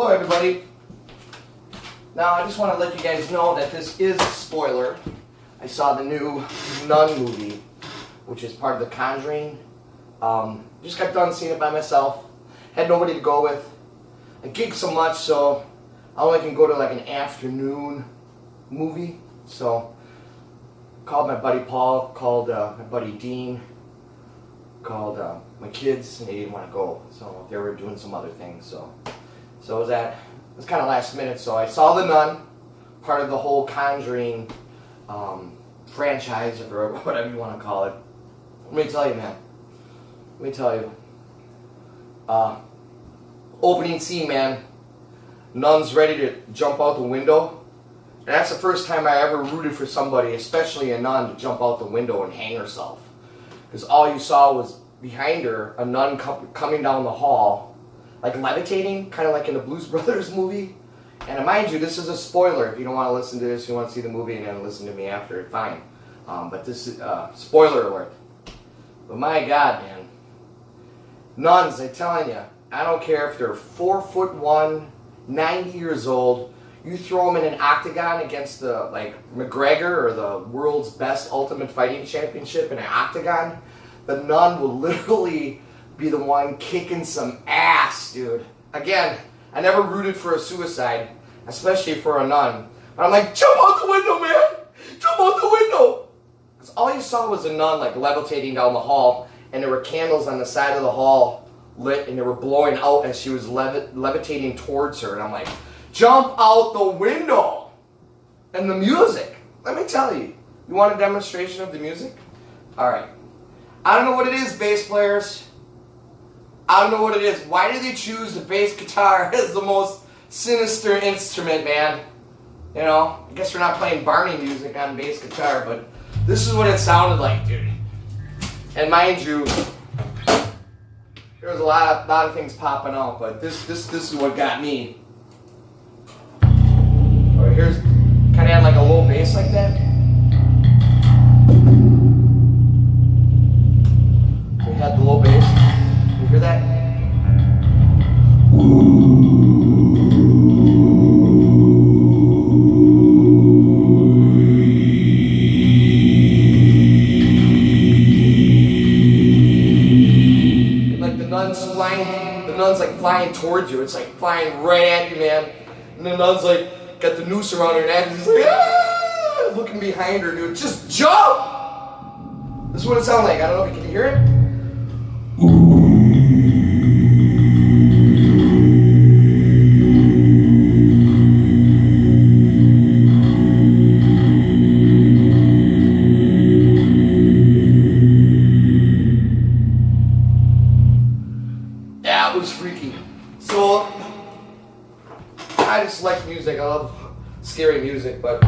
Hello everybody. Now I just want to let you guys know that this is a spoiler. I saw the new NUN movie, which is part of The Conjuring. Just got done seeing it by myself. Had nobody to go with. I gig so much, so I only can go to like an afternoon movie. So called my buddy Paul, called my buddy Dean, called my kids, and they didn't want to go. So they were doing some other things. So it was kind of last minute. So I saw the NUN, part of the whole Conjuring franchise, or whatever you want to call it. Let me tell you, man. Let me tell you. Opening scene, man. Nun's ready to jump out the window. And that's the first time I ever rooted for somebody, especially a nun, to jump out the window and hang herself. Because all you saw was behind her, a nun coming down the hall, like levitating, kind of like in the Blues Brothers movie. And mind you, this is a spoiler. If you don't want to listen to this, you want to see the movie and then listen to me after, fine. But this is spoiler alert. But my God, man. Nuns, I'm telling you, I don't care if they're 4'1", 90 years old. You throw them in an octagon against the McGregor or the world's best ultimate fighting championship in an octagon, the nun will literally be the one kicking some ass, dude. Again, I never rooted for a suicide, especially for a nun. But I'm like, jump out the window, man! Jump out the window! Because all you saw was a nun like levitating down the hall, and there were candles on the side of the hall lit, and they were blowing out as she was levitating towards her. And I'm like, jump out the window! And the music, let me tell you. You want a demonstration of the music? Alright. I don't know what it is, bass players. I don't know what it is. Why do they choose the bass guitar as the most sinister instrument, man? You know, I guess we're not playing Barney music on bass guitar, but this is what it sounded like, dude. And mind you, there was a lot of things popping out, but this is what got me. Alright, here's kind of had like a low bass like that. We had the low bass. You hear that? The nun's like flying towards you. It's like flying right at you, man. And the nun's like got the noose around her neck. She's like, ah! Looking behind her, dude. Just jump! This is what it sounds like. I don't know if you can hear it. It was freaky. So I just like music. I love scary music, but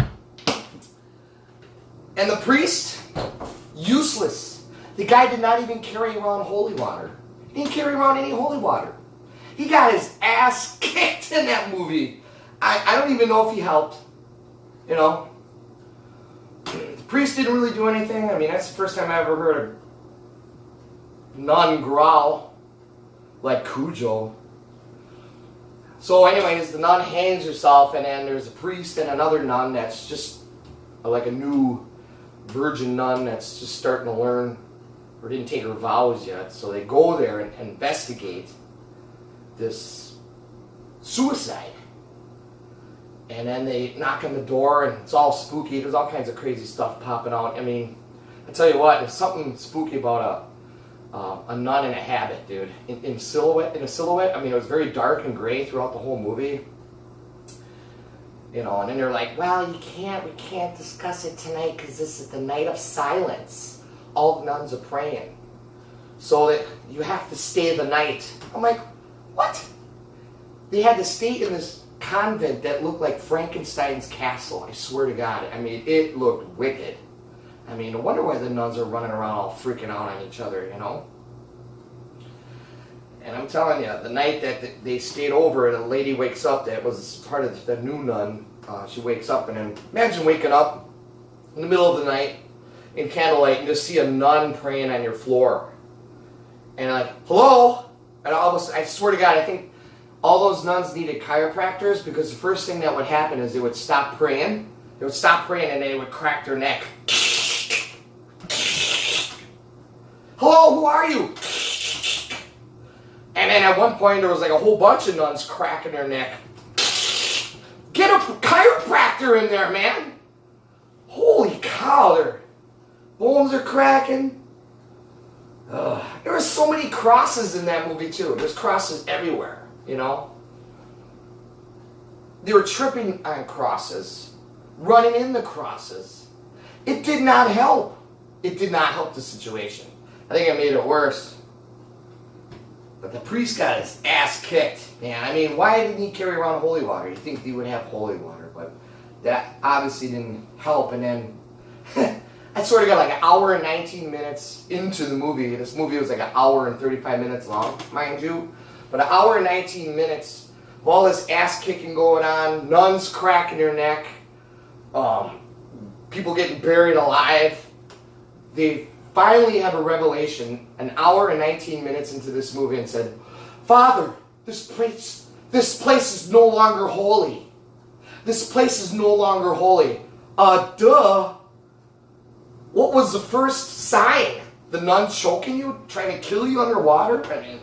and the priest, useless. The guy did not even carry around holy water. He didn't carry around any holy water. He got his ass kicked in that movie. I don't even know if he helped. You know, the priest didn't really do anything. I mean, that's the first time I ever heard a nun growl like Cujo. So anyways, the nun hangs herself, and then there's a priest and another nun that's just like a new virgin nun that's just starting to learn or didn't take her vows yet. So they go there and investigate this suicide. And then they knock on the door, and it's all spooky. There's all kinds of crazy stuff popping out. I mean, I tell you what, there's something spooky about a nun in a habit, dude. In a silhouette. I mean, it was very dark and gray throughout the whole movie. You know, and then they're like, well, we can't discuss it tonight because this is the night of silence. All the nuns are praying. So that you have to stay the night. I'm like, what? They had to stay in this convent that looked like Frankenstein's castle. I swear to God. I mean, it looked wicked. I mean, no wonder why the nuns are running around all freaking out on each other, you know? And I'm telling you, the night that they stayed over, the lady wakes up that was part of the new nun. She wakes up, and then imagine waking up in the middle of the night in candlelight and just see a nun praying on your floor. And like, hello? And I swear to God, I think all those nuns needed chiropractors because the first thing that would happen is they would stop praying. They would stop praying and they would crack their neck. Hello, who are you? And then at one point there was like a whole bunch of nuns cracking their neck. Get a chiropractor in there, man. Holy cow, their bones are cracking. There were so many crosses in that movie too. There's crosses everywhere, you know. They were tripping on crosses, running in the crosses. It did not help. It did not help the situation. I think it made it worse. But the priest got his ass kicked, man. I mean, why didn't he carry around holy water? You'd think he would have holy water, but that obviously didn't help. And then I sort of got like an hour and 19 minutes into the movie. This movie was like an hour and 35 minutes long, mind you. But an hour and 19 minutes of all this ass kicking going on, nuns cracking their neck, people getting buried alive. They finally have a revelation an hour and 19 minutes into this movie and said, Father, this place is no longer holy. This place is no longer holy. Duh. What was the first sign? The nun choking you? Trying to kill you underwater? I mean,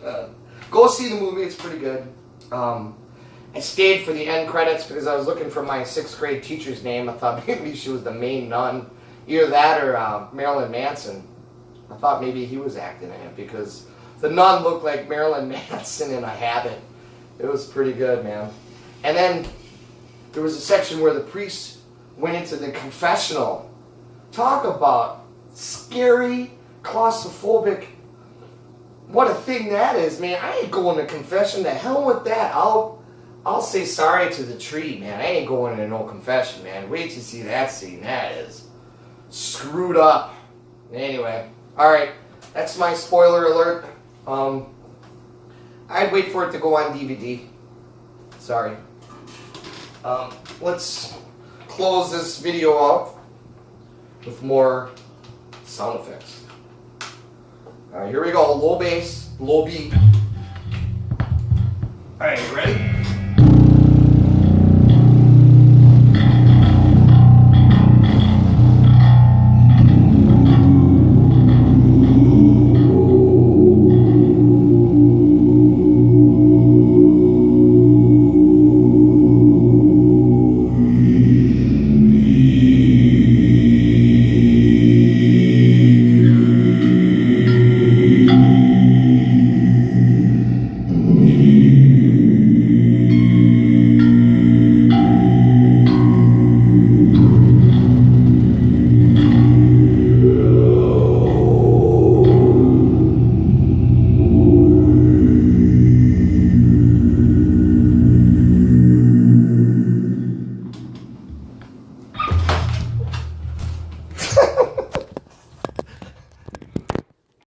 go see the movie. It's pretty good. I stayed for the end credits because I was looking for my 6th grade teacher's name. I thought maybe she was the main nun. Either that or Marilyn Manson. I thought maybe he was acting in it because the nun looked like Marilyn Manson in a habit. It was pretty good, man. And then there was a section where the priest went into the confessional. Talk about scary, claustrophobic. What a thing that is, man. I ain't going to confession. The hell with that. I'll say sorry to the tree, man. I ain't going to no confession, man. Wait to see that scene. That is screwed up. Anyway, alright. That's my spoiler alert. I'd wait for it to go on DVD. Sorry. Let's close this video out with more sound effects. Alright, here we go. Low bass, low beat. Alright, you ready?